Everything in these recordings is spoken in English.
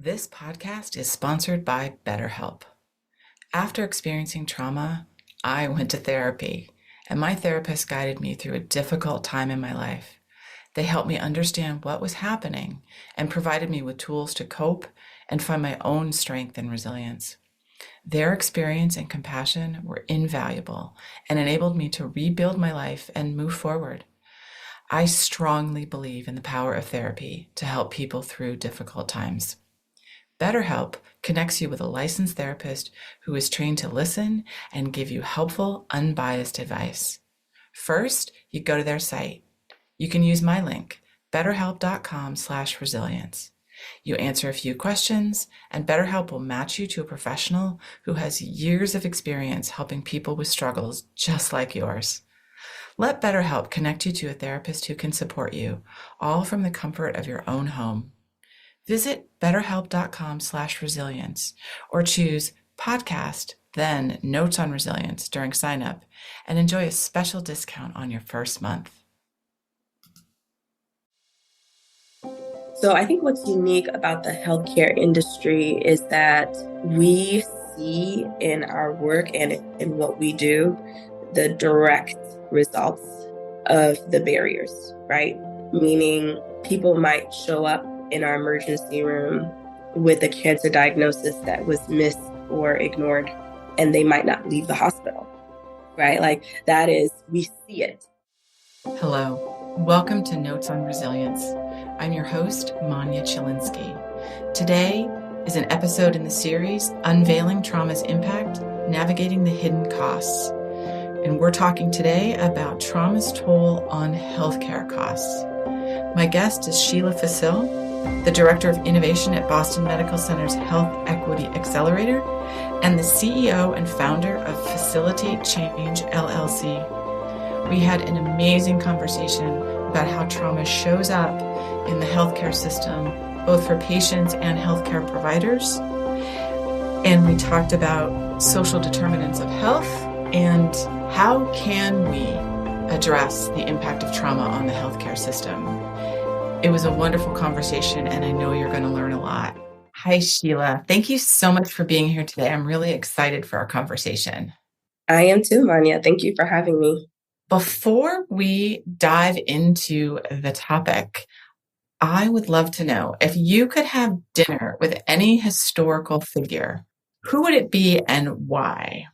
This podcast is sponsored by BetterHelp. After experiencing trauma, I went to therapy, and my therapist guided me through a difficult time in my life. They helped me understand what was happening and provided me with tools to cope and find my own strength and resilience. Their experience and compassion were invaluable and enabled me to rebuild my life and move forward. I strongly believe in the power of therapy to help people through difficult times. BetterHelp connects you with a licensed therapist who is trained to listen and give you helpful, unbiased advice. First, you go to their site. You can use my link, betterhelp.com/resilience. You answer a few questions, and BetterHelp will match you to a professional who has years of experience helping people with struggles just like yours. Let BetterHelp connect you to a therapist who can support you, all from the comfort of your own home. Visit betterhelp.com/resilience or choose podcast, then Notes on Resilience during sign up and enjoy a special discount on your first month. So I think what's unique about the healthcare industry is that we see in our work and in what we do the direct results of the barriers, right? Meaning people might show up in our emergency room with a cancer diagnosis that was missed or ignored, and they might not leave the hospital, right? Like that is, we see it. Hello, welcome to Notes on Resilience. I'm your host, Manya Chilinsky. Today is an episode in the series, Unveiling Trauma's Impact, Navigating the Hidden Costs. And we're talking today about trauma's toll on healthcare costs. My guest is Sheila Phicil, the Director of Innovation at Boston Medical Center's Health Equity Accelerator and the CEO and founder of Facilitate Change, LLC. We had an amazing conversation about how trauma shows up in the healthcare system, both for patients and healthcare providers. And we talked about social determinants of health and how can we address the impact of trauma on the healthcare system. It was a wonderful conversation, and I know you're going to learn a lot. Hi, Sheila. Thank you so much for being here today. I'm really excited for our conversation. I am too, Manya. Thank you for having me. Before we dive into the topic, I would love to know if you could have dinner with any historical figure, who would it be and why?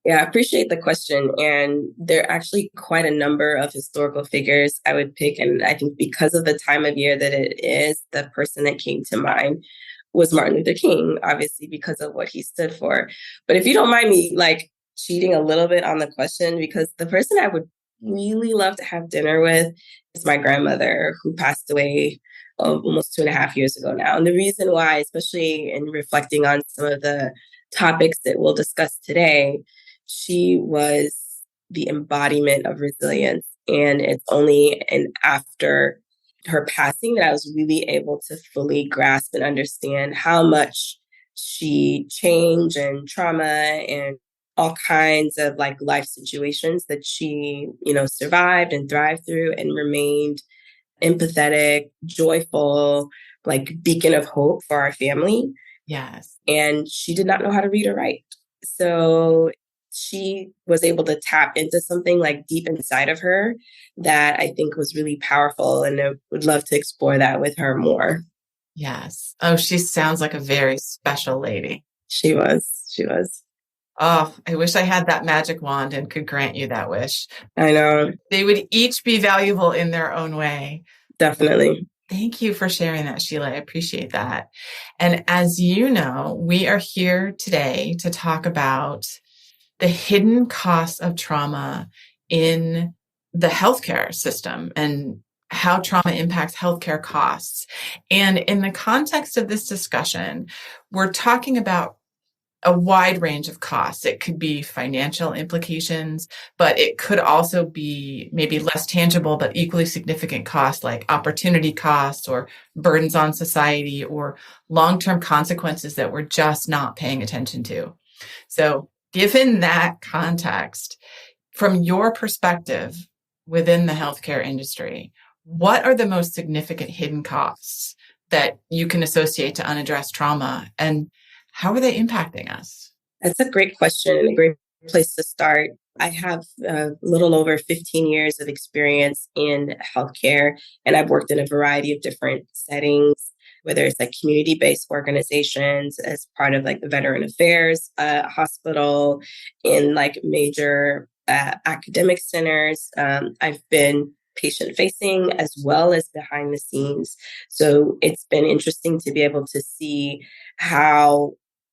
Yeah, I appreciate the question. And there are actually quite a number of historical figures I would pick. And I think because of the time of year that it is, the person that came to mind was Martin Luther King, obviously because of what he stood for. But if you don't mind me cheating a little bit on the question, because the person I would really love to have dinner with is my grandmother, who passed away almost 2.5 years ago now. And the reason why, especially in reflecting on some of the topics that we'll discuss today, she was the embodiment of resilience. And it's only after her passing that I was really able to fully grasp and understand how much she changed and trauma and all kinds of life situations that she, survived and thrived through and remained empathetic, joyful, beacon of hope for our family. Yes. And she did not know how to read or write. So she was able to tap into something deep inside of her that I think was really powerful. And I would love to explore that with her more. Yes. Oh, she sounds like a very special lady. She was. Oh, I wish I had that magic wand and could grant you that wish. I know. They would each be valuable in their own way. Definitely. Thank you for sharing that, Sheila. I appreciate that. And as you know, we are here today to talk about the hidden costs of trauma in the healthcare system and how trauma impacts healthcare costs. And in the context of this discussion, we're talking about a wide range of costs. It could be financial implications, but it could also be maybe less tangible, but equally significant costs like opportunity costs or burdens on society or long-term consequences that we're just not paying attention to. So given that context, from your perspective within the healthcare industry, what are the most significant hidden costs that you can associate to unaddressed trauma, and how are they impacting us? That's a great question and a great place to start. I have a little over 15 years of experience in healthcare, and I've worked in a variety of different settings, whether it's like community-based organizations as part of like the Veteran Affairs hospital, in like major academic centers. I've been patient facing as well as behind the scenes. So it's been interesting to be able to see how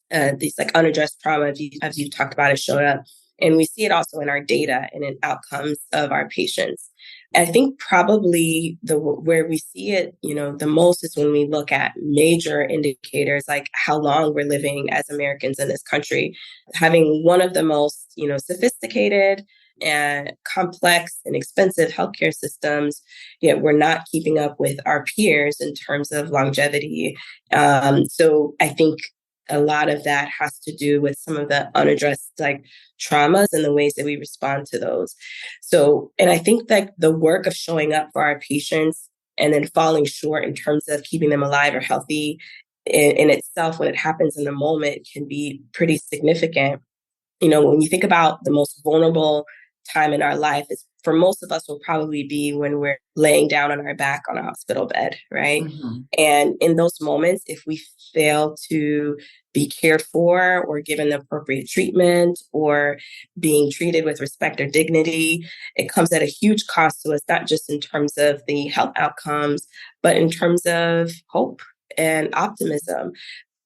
these like unaddressed trauma, as you talked about, has shown up. And we see it also in our data and in outcomes of our patients. I think probably where we see it, the most is when we look at major indicators like how long we're living as Americans in this country. Having one of the most, sophisticated and complex and expensive healthcare systems, yet we're not keeping up with our peers in terms of longevity. So I think a lot of that has to do with some of the unaddressed like traumas and the ways that we respond to those. So, and I think that the work of showing up for our patients and then falling short in terms of keeping them alive or healthy in itself, when it happens in the moment, can be pretty significant. When you think about the most vulnerable time in our life, is for most of us will probably be when we're laying down on our back on a hospital bed, right? Mm-hmm. And in those moments, if we fail to be cared for or given the appropriate treatment or being treated with respect or dignity, it comes at a huge cost to us, not just in terms of the health outcomes, but in terms of hope and optimism,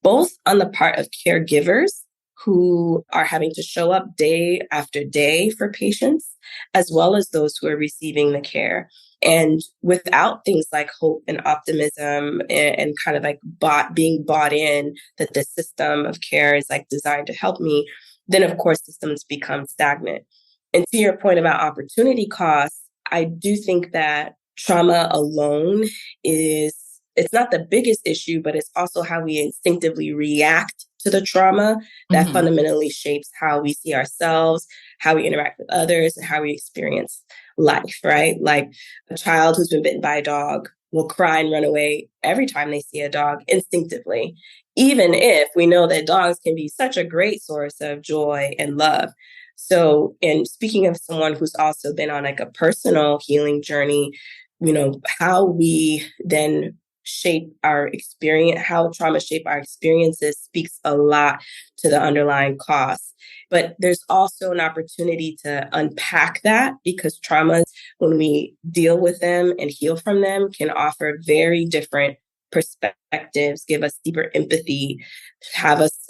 both on the part of caregivers who are having to show up day after day for patients, as well as those who are receiving the care. And without things like hope and optimism and kind of like being bought in that the system of care is like designed to help me, then of course systems become stagnant. And to your point about opportunity costs, I do think that trauma alone it's not the biggest issue, but it's also how we instinctively react to the trauma that Mm-hmm. fundamentally shapes how we see ourselves, how we interact with others, and how we experience life, right? Like a child who's been bitten by a dog will cry and run away every time they see a dog instinctively, even if we know that dogs can be such a great source of joy and love. So, and speaking of someone who's also been on like a personal healing journey, how we then shape our experience, how trauma shape our experiences speaks a lot to the underlying cause. But there's also an opportunity to unpack that, because traumas, when we deal with them and heal from them, can offer very different perspectives, give us deeper empathy, have us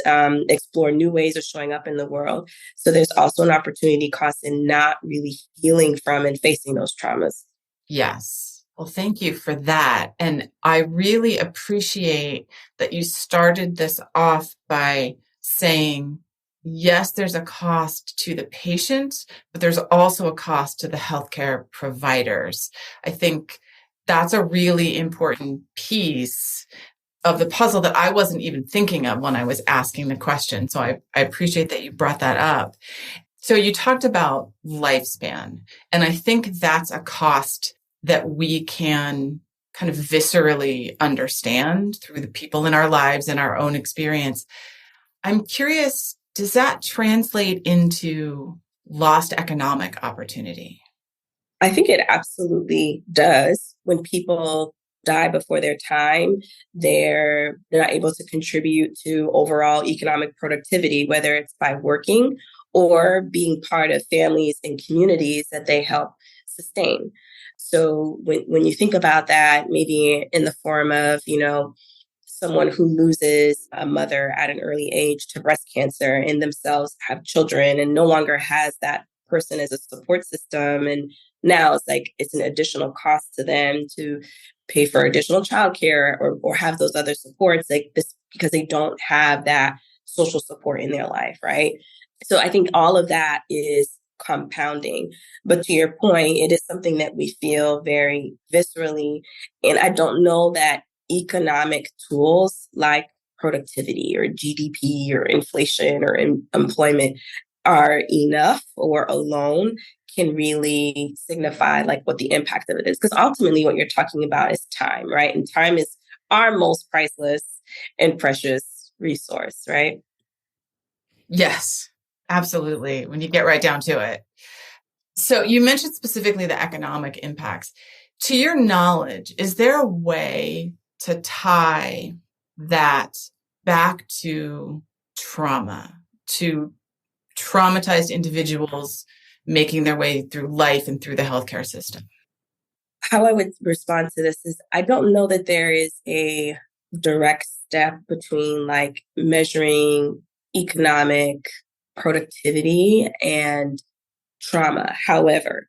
explore new ways of showing up in the world. So there's also an opportunity cost in not really healing from and facing those traumas. Yes. Well, thank you for that. And I really appreciate that you started this off by saying, yes, there's a cost to the patient, but there's also a cost to the healthcare providers. I think that's a really important piece of the puzzle that I wasn't even thinking of when I was asking the question. So I appreciate that you brought that up. So you talked about lifespan, and I think that's a cost that we can kind of viscerally understand through the people in our lives and our own experience. I'm curious, does that translate into lost economic opportunity? I think it absolutely does. When people die before their time, they're not able to contribute to overall economic productivity, whether it's by working or being part of families and communities that they help sustain. So when you think about that, maybe in the form of, someone who loses a mother at an early age to breast cancer and themselves have children and no longer has that person as a support system. And now it's an additional cost to them to pay for additional childcare or have those other supports like this, because they don't have that social support in their life, right? So I think all of that is compounding. But to your point, it is something that we feel very viscerally. And I don't know that economic tools like productivity or GDP or inflation or employment are enough or alone can really signify like what the impact of it is. Because ultimately what you're talking about is time, right? And time is our most priceless and precious resource, right? Yes, absolutely. When you get right down to it. So you mentioned specifically the economic impacts. To your knowledge, is there a way to tie that back to trauma, to traumatized individuals making their way through life and through the healthcare system? How I would respond to this is I don't know that there is a direct step between like measuring economic productivity and trauma. However,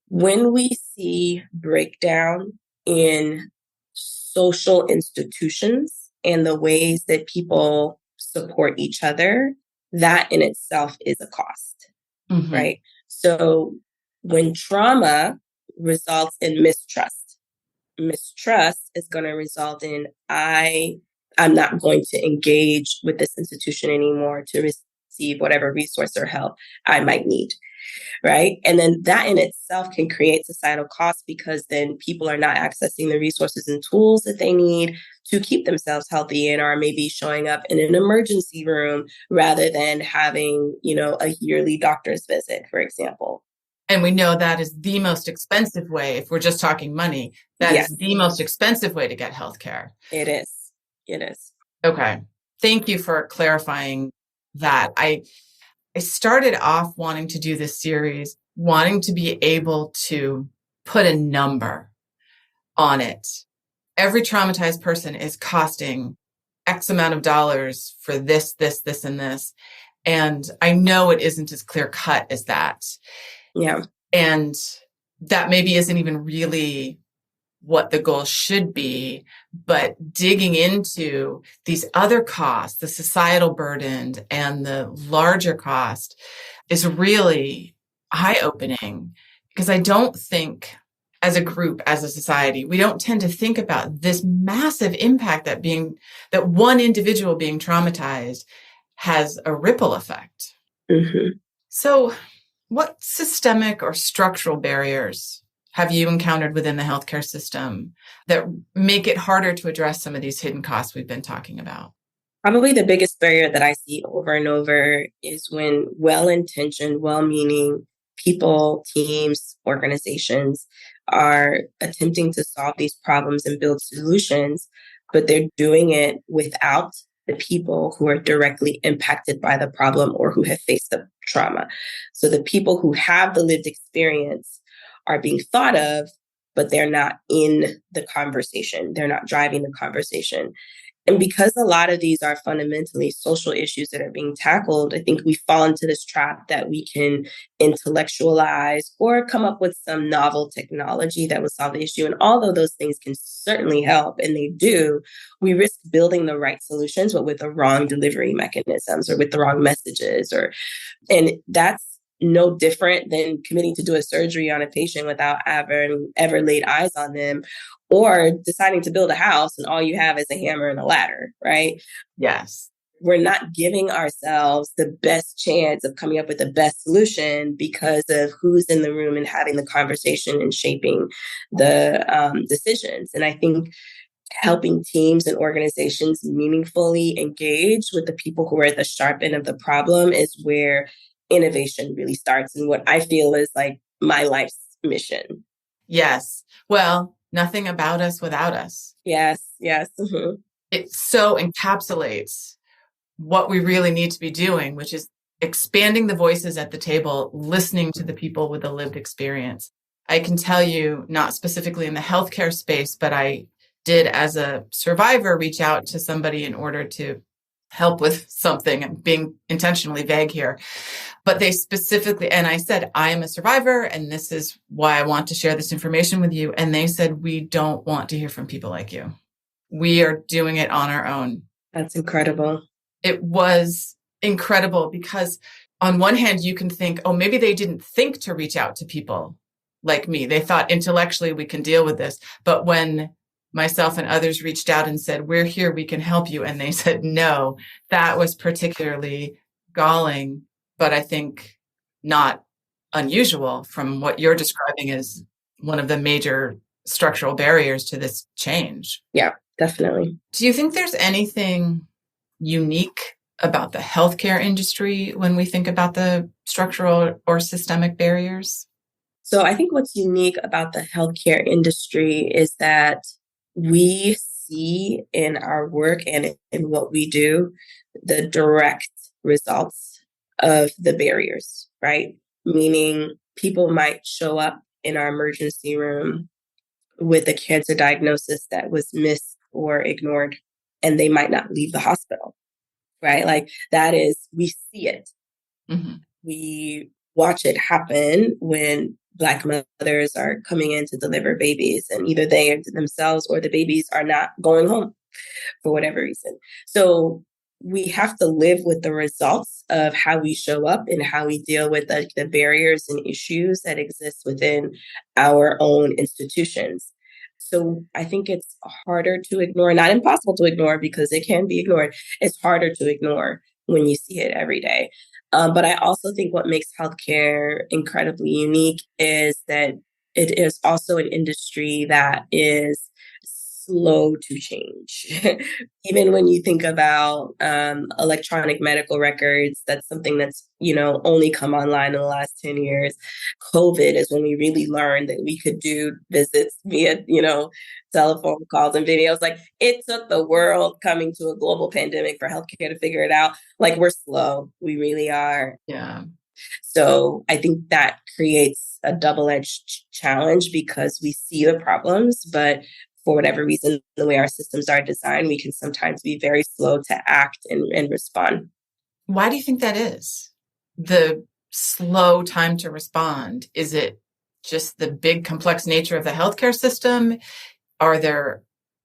when we see breakdown in social institutions and the ways that people support each other, that in itself is a cost, right? So when trauma results in mistrust, mistrust is going to result in I'm not going to engage with this institution anymore to receive whatever resource or help I might need, right? And then that in itself can create societal costs because then people are not accessing the resources and tools that they need to keep themselves healthy and are maybe showing up in an emergency room rather than having, a yearly doctor's visit, for example. And we know that is the most expensive way. If we're just talking money, that is the most expensive way to get healthcare. It is. It is. Okay. Thank you for clarifying that. I started off wanting to do this series, wanting to be able to put a number on it. Every traumatized person is costing X amount of dollars for this, this, this, and this. And I know it isn't as clear cut as that. Yeah. And that maybe isn't even really what the goal should be, but digging into these other costs, the societal burden and the larger cost is really eye-opening, because I don't think as a group, as a society, we don't tend to think about this massive impact that one individual being traumatized has a ripple effect. Mm-hmm. So what systemic or structural barriers have you encountered within the healthcare system that make it harder to address some of these hidden costs we've been talking about? Probably the biggest barrier that I see over and over is when well-intentioned, well-meaning people, teams, organizations are attempting to solve these problems and build solutions, but they're doing it without the people who are directly impacted by the problem or who have faced the trauma. So the people who have the lived experience are being thought of, but they're not in the conversation. They're not driving the conversation. And because a lot of these are fundamentally social issues that are being tackled, I think we fall into this trap that we can intellectualize or come up with some novel technology that will solve the issue. And although those things can certainly help, and they do, we risk building the right solutions, but with the wrong delivery mechanisms or with the wrong messages. And that's no different than committing to do a surgery on a patient without ever laid eyes on them, or deciding to build a house and all you have is a hammer and a ladder, right? Yes. We're not giving ourselves the best chance of coming up with the best solution because of who's in the room and having the conversation and shaping the decisions. And I think helping teams and organizations meaningfully engage with the people who are at the sharp end of the problem is where innovation really starts, and what I feel is like my life's mission. Yes. Well, nothing about us without us. Yes. Mm-hmm. It so encapsulates what we really need to be doing, which is expanding the voices at the table, listening to the people with a lived experience. I can tell you, not specifically in the healthcare space, but I did, as a survivor, reach out to somebody in order to help with something. I'm being intentionally vague here, but they specifically, and I said, I am a survivor and this is why I want to share this information with you. And they said, we don't want to hear from people like you. We are doing it on our own. That's incredible. It was incredible because on one hand, you can think, oh, maybe they didn't think to reach out to people like me. They thought intellectually we can deal with this. But when myself and others reached out and said, we're here, we can help you, and they said no, that was particularly galling, but I think not unusual from what you're describing as one of the major structural barriers to this change. Yeah. Definitely. Do you think there's anything unique about the healthcare industry when we think about the structural or systemic barriers? So I think what's unique about the healthcare industry is that we see in our work and in what we do the direct results of the barriers, right? Meaning people might show up in our emergency room with a cancer diagnosis that was missed or ignored, and they might not leave the hospital, right? Like that is, we see it. Mm-hmm. We watch it happen when Black mothers are coming in to deliver babies, and either they themselves or the babies are not going home for whatever reason. So we have to live with the results of how we show up and how we deal with the barriers and issues that exist within our own institutions. So I think it's harder to ignore, not impossible to ignore because it can be ignored. It's harder to ignore when you see it every day. But I also think what makes healthcare incredibly unique is that it is also an industry that is slow to change. Even when you think about electronic medical records, that's something that's, only come online in the last 10 years. COVID is when we really learned that we could do visits via, telephone calls and videos. Like it took the world coming to a global pandemic for healthcare to figure it out. Like we're slow. We really are. Yeah. So I think that creates a double-edged challenge because we see the problems, but for whatever reason, the way our systems are designed, we can sometimes be very slow to act and respond. Why do you think that is? The slow time to respond? Is it just the big complex nature of the healthcare system? Are there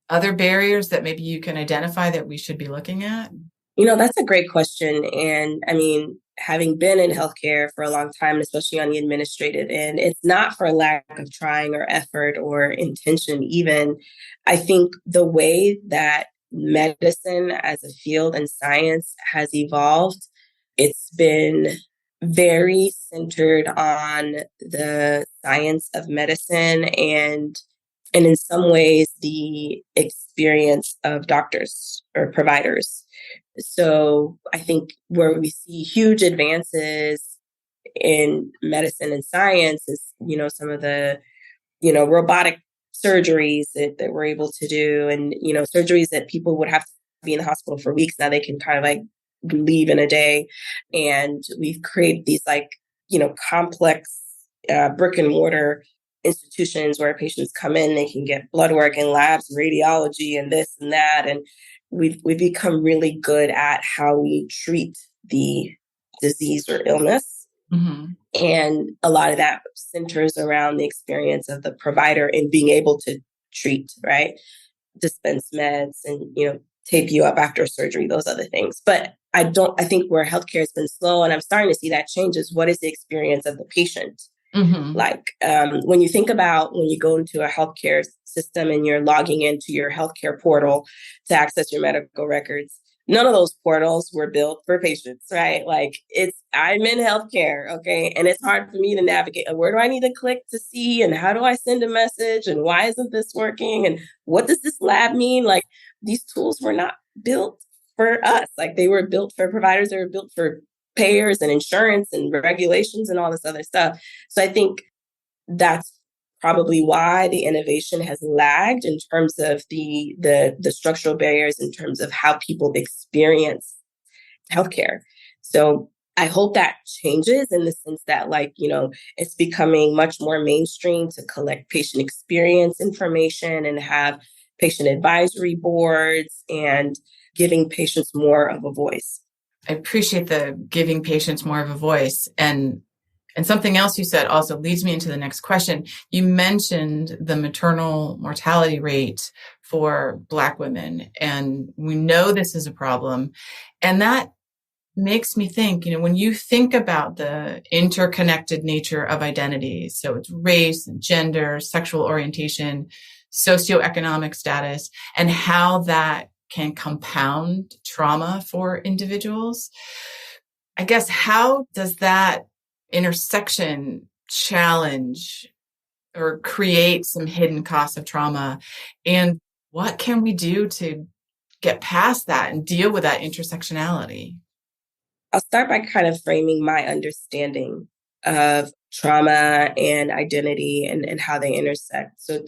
other barriers that maybe you can identify that we should be looking at? That's a great question. And I mean, having been in healthcare for a long time, especially on the administrative end, it's not for lack of trying or effort or intention, even. I think the way that medicine as a field and science has evolved, it's been very centered on the science of medicine and in some ways the experience of doctors or providers. So I think where we see huge advances in medicine and science is, some of the, robotic surgeries that we're able to do and, surgeries that people would have to be in the hospital for weeks. Now they can kind of like leave in a day. And we've created these like, complex brick and mortar institutions where patients come in, they can get blood work and labs, radiology and this and that. And we've become really good at how we treat the disease or illness. Mm-hmm. And a lot of that centers around the experience of the provider in being able to treat, right? Dispense meds and, tape you up after surgery, those other things. But I think where healthcare has been slow, and I'm starting to see that change, is what is the experience of the patient? Mm-hmm. Like when you think about when you go into a healthcare system and you're logging into your healthcare portal to access your medical records, none of those portals were built for patients, right? Like I'm in healthcare, okay? And it's hard for me to navigate. Where do I need to click to see? And how do I send a message? And why isn't this working? And what does this lab mean? Like these tools were not built for us. Like they were built for providers. They were built for payers and insurance and regulations and all this other stuff. So I think that's probably why the innovation has lagged in terms of the structural barriers in terms of how people experience healthcare. So I hope that changes in the sense that it's becoming much more mainstream to collect patient experience information and have patient advisory boards and giving patients more of a voice. I appreciate the giving patients more of a voice. And something else you said also leads me into the next question. You mentioned the maternal mortality rate for Black women, and we know this is a problem. And that makes me think, when you think about the interconnected nature of identities, so it's race, gender, sexual orientation, socioeconomic status, and how that can compound trauma for individuals. I guess, how does that intersection challenge or create some hidden costs of trauma? And what can we do to get past that and deal with that intersectionality? I'll start by kind of framing my understanding of trauma and identity and how they intersect. So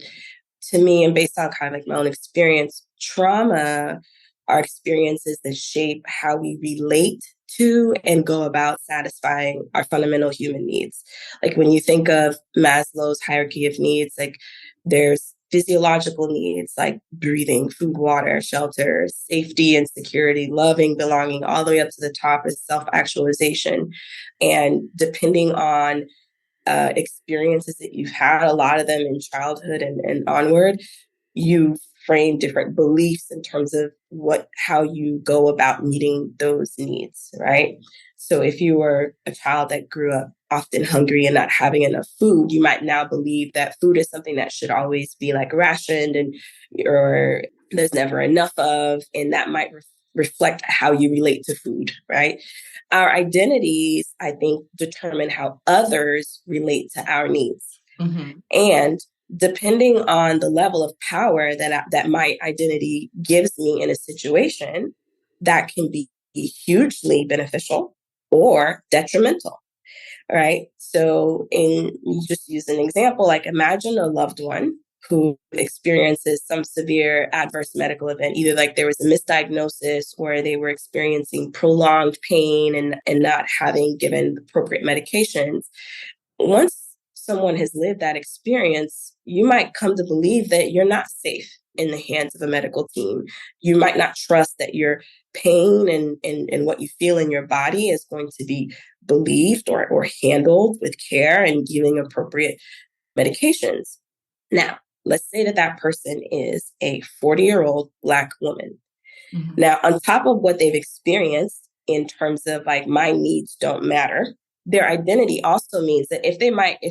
to me, and based on kind of like my own experience, trauma are experiences that shape how we relate to and go about satisfying our fundamental human needs. Like when you think of Maslow's hierarchy of needs, like there's physiological needs like breathing, food, water, shelter, safety and security, loving, belonging, all the way up to the top is self-actualization. And depending on experiences that you've had, a lot of them in childhood and onward, you frame different beliefs in terms of how you go about meeting those needs, right? So if you were a child that grew up often hungry and not having enough food, you might now believe that food is something that should always be like rationed and or there's never enough of, and that might reflect how you relate to food, right? Our identities, I think, determine how others relate to our needs. Mm-hmm. And depending on the level of power that my identity gives me in a situation, that can be hugely beneficial or detrimental, right? So just use an example, like imagine a loved one who experiences some severe adverse medical event, either like there was a misdiagnosis or they were experiencing prolonged pain and not having given appropriate medications. Once someone has lived that experience, you might come to believe that you're not safe in the hands of a medical team. You might not trust that your pain and what you feel in your body is going to be believed or handled with care and giving appropriate medications. Now, let's say that person is a 40-year-old Black woman. Mm-hmm. Now, on top of what they've experienced in terms of like, my needs don't matter, their identity also means that if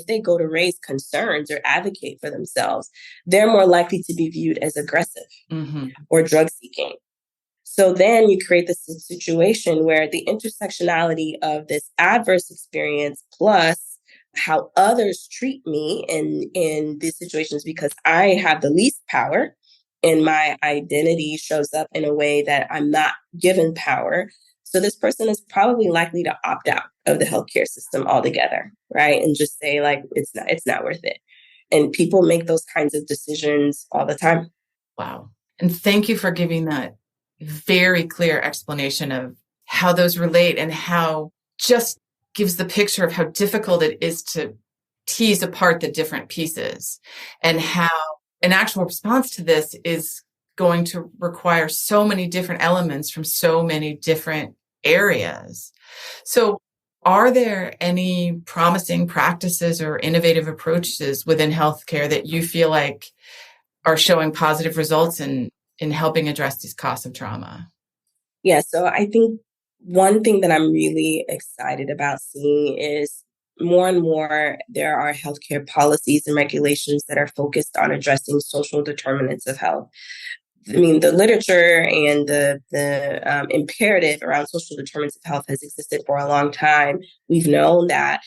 they go to raise concerns or advocate for themselves, they're more likely to be viewed as aggressive mm-hmm. or drug seeking. So then you create this situation where the intersectionality of this adverse experience plus how others treat me in these situations, because I have the least power and my identity shows up in a way that I'm not given power. So this person is probably likely to opt out of the healthcare system altogether, right? And just say like, it's not worth it. And people make those kinds of decisions all the time. Wow. And thank you for giving that very clear explanation of how those relate and how just gives the picture of how difficult it is to tease apart the different pieces and how an actual response to this is going to require so many different elements from so many different areas. So are there any promising practices or innovative approaches within healthcare that you feel like are showing positive results in helping address these costs of trauma? Yeah, so I think one thing that I'm really excited about seeing is more and more there are healthcare policies and regulations that are focused on addressing social determinants of health. I mean, the literature and the imperative around social determinants of health has existed for a long time. We've known that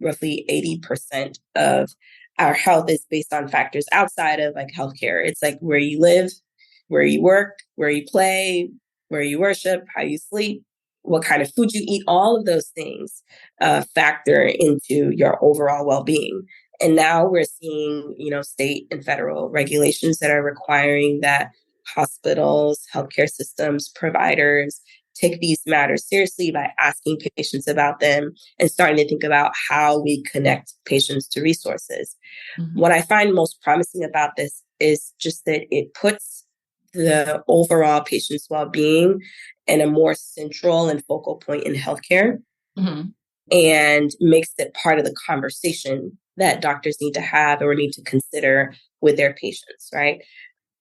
roughly 80% of our health is based on factors outside of like healthcare. It's like where you live, where you work, where you play, where you worship, how you sleep, what kind of food you eat. All of those things factor into your overall well-being. And now we're seeing, state and federal regulations that are requiring that hospitals, healthcare systems, providers take these matters seriously by asking patients about them and starting to think about how we connect patients to resources. Mm-hmm. What I find most promising about this is just that it puts the overall patient's well-being in a more central and focal point in healthcare, mm-hmm. and makes it part of the conversation that doctors need to have or need to consider with their patients, right?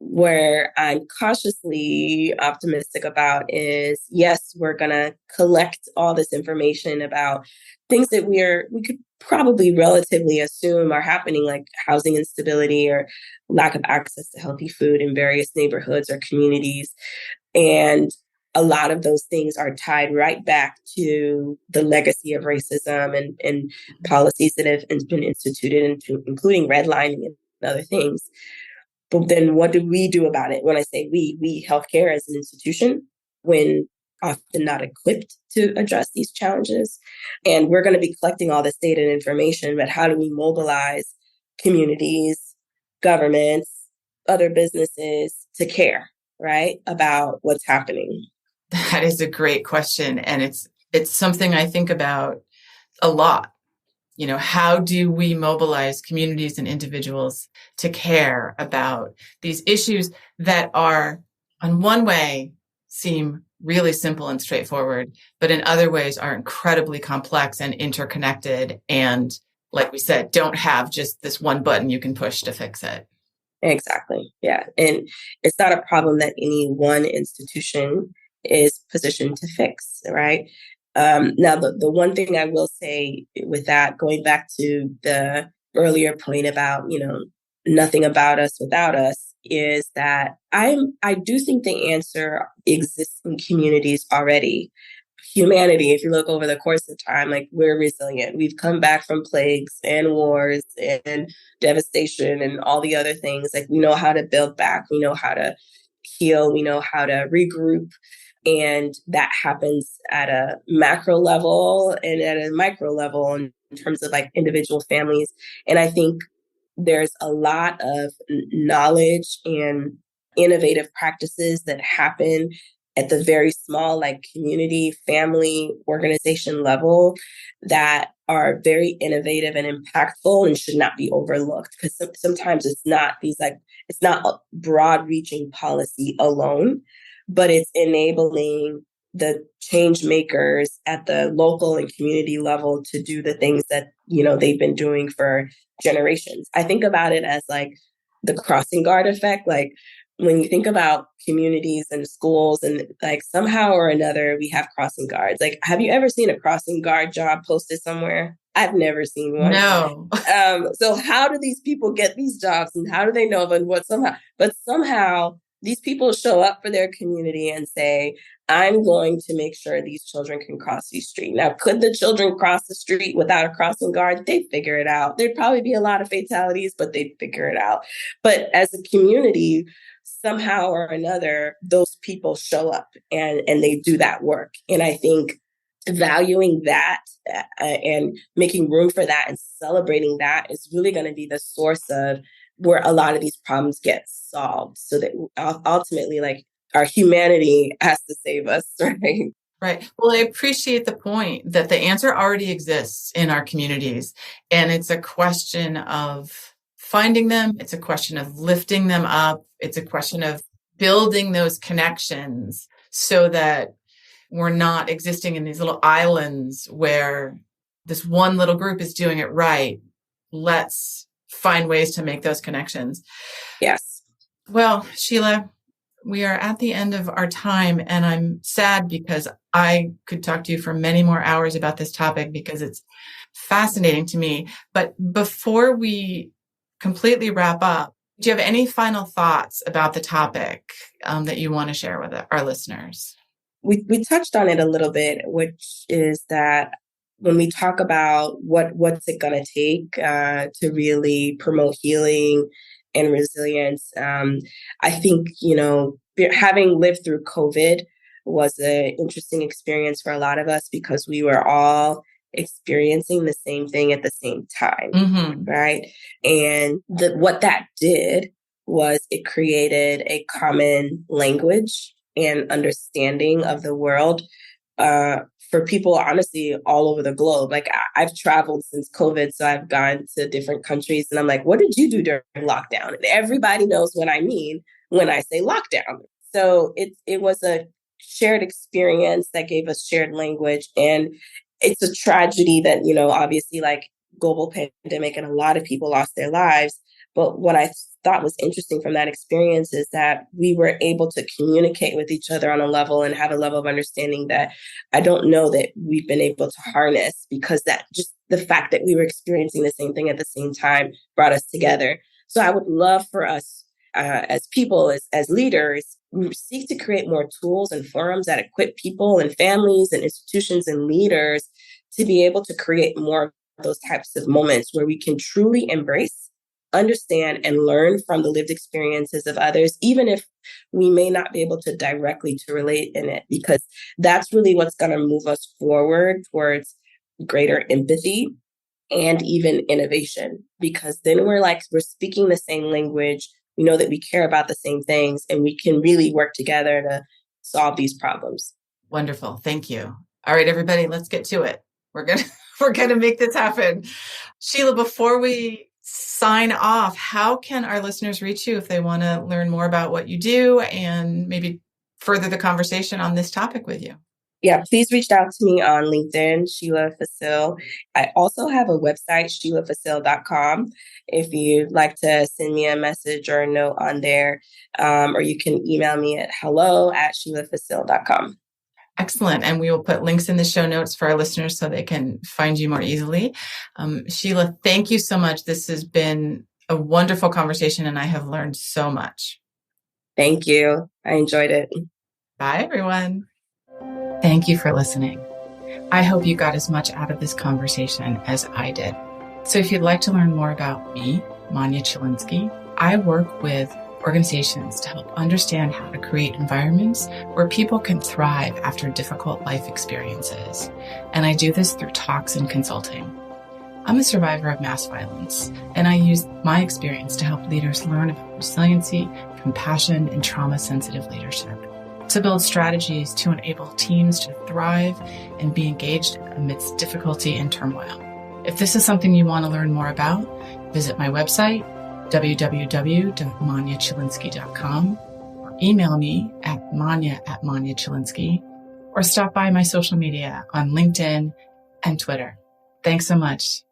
Where I'm cautiously optimistic about is, yes, we're going to collect all this information about things that we could probably relatively assume are happening, like housing instability or lack of access to healthy food in various neighborhoods or communities. And a lot of those things are tied right back to the legacy of racism and policies that have been instituted, including redlining and other things. But then what do we do about it? When I say we healthcare as an institution, when often not equipped to address these challenges. And we're going to be collecting all this data and information, but how do we mobilize communities, governments, other businesses to care, right, about what's happening? That is a great question. And it's something I think about a lot. How do we mobilize communities and individuals to care about these issues that are, on one way, seem really simple and straightforward, but in other ways are incredibly complex and interconnected. And like we said, don't have just this one button you can push to fix it. Exactly. Yeah. And it's not a problem that any one institution is positioned to fix, right? Now, the one thing I will say with that, going back to the earlier point about, nothing about us without us, is that I do think the answer exists in communities already. Humanity, if you look over the course of time, like, we're resilient. We've come back from plagues and wars and devastation and all the other things. Like, we know how to build back. We know how to heal. We know how to regroup. And that happens at a macro level and at a micro level in terms of like individual families. And I think there's a lot of knowledge and innovative practices that happen at the very small, like, community, family, organization level that are very innovative and impactful and should not be overlooked, because sometimes it's not it's not a broad reaching policy alone, but it's enabling the change makers at the local and community level to do the things that, they've been doing for generations. I think about it as like the crossing guard effect. Like, when you think about communities and schools, and like somehow or another we have crossing guards. Like, have you ever seen a crossing guard job posted somewhere? I've never seen one. No. So how do these people get these jobs, and how do they know but somehow these people show up for their community and say, I'm going to make sure these children can cross the street. Now, could the children cross the street without a crossing guard? They'd figure it out. There'd probably be a lot of fatalities, but they'd figure it out. But as a community, somehow or another, those people show up and they do that work. And I think valuing that and making room for that and celebrating that is really going to be the source of where a lot of these problems get solved, so that ultimately, like, our humanity has to save us, right? Right. Well, I appreciate the point that the answer already exists in our communities, and it's a question of finding them. It's a question of lifting them up. It's a question of building those connections so that we're not existing in these little islands where this one little group is doing it right. Let's find ways to make those connections. Yes. Well, Sheila, we are at the end of our time, and I'm sad because I could talk to you for many more hours about this topic because it's fascinating to me. But before we completely wrap up, do you have any final thoughts about the topic that you want to share with our listeners? We touched on it a little bit, which is that when we talk about what's it going to take to really promote healing and resilience, I think, having lived through COVID was an interesting experience for a lot of us because we were all experiencing the same thing at the same time, right? And what that did was it created a common language and understanding of the world for people, honestly, all over the globe. Like, I've traveled since COVID, so I've gone to different countries, and I'm like, what did you do during lockdown? And everybody knows what I mean when I say lockdown. So it was a shared experience that gave us shared language. And it's a tragedy that, obviously, like, global pandemic and a lot of people lost their lives. But what I thought was interesting from that experience is that we were able to communicate with each other on a level and have a level of understanding that I don't know that we've been able to harness, because that just the fact that we were experiencing the same thing at the same time brought us together. So I would love for us as people, as leaders, we seek to create more tools and forums that equip people and families and institutions and leaders to be able to create more of those types of moments where we can truly embrace understand and learn from the lived experiences of others, even if we may not be able to directly to relate in it, because that's really what's going to move us forward towards greater empathy and even innovation, because then we're speaking the same language. We know that we care about the same things, and we can really work together to solve these problems. Wonderful. Thank you. All right, everybody, let's get to it. We're gonna make this happen. Sheila, before we sign off, how can our listeners reach you if they want to learn more about what you do and maybe further the conversation on this topic with you? Yeah, please reach out to me on LinkedIn, Sheila Phicil. I also have a website, sheilaphicil.com, if you'd like to send me a message or a note on there, or you can email me at hello@sheilaphicil.com. Excellent. And we will put links in the show notes for our listeners so they can find you more easily. Sheila, thank you so much. This has been a wonderful conversation, and I have learned so much. Thank you. I enjoyed it. Bye, everyone. Thank you for listening. I hope you got as much out of this conversation as I did. So if you'd like to learn more about me, Manya Chilinsky, I work with organizations to help understand how to create environments where people can thrive after difficult life experiences. And I do this through talks and consulting. I'm a survivor of mass violence, and I use my experience to help leaders learn about resiliency, compassion, and trauma-sensitive leadership, to build strategies to enable teams to thrive and be engaged amidst difficulty and turmoil. If this is something you want to learn more about, visit my website, www.manyachilinsky.com, or email me at manya@manyachilinsky, or stop by my social media on LinkedIn and Twitter. Thanks so much.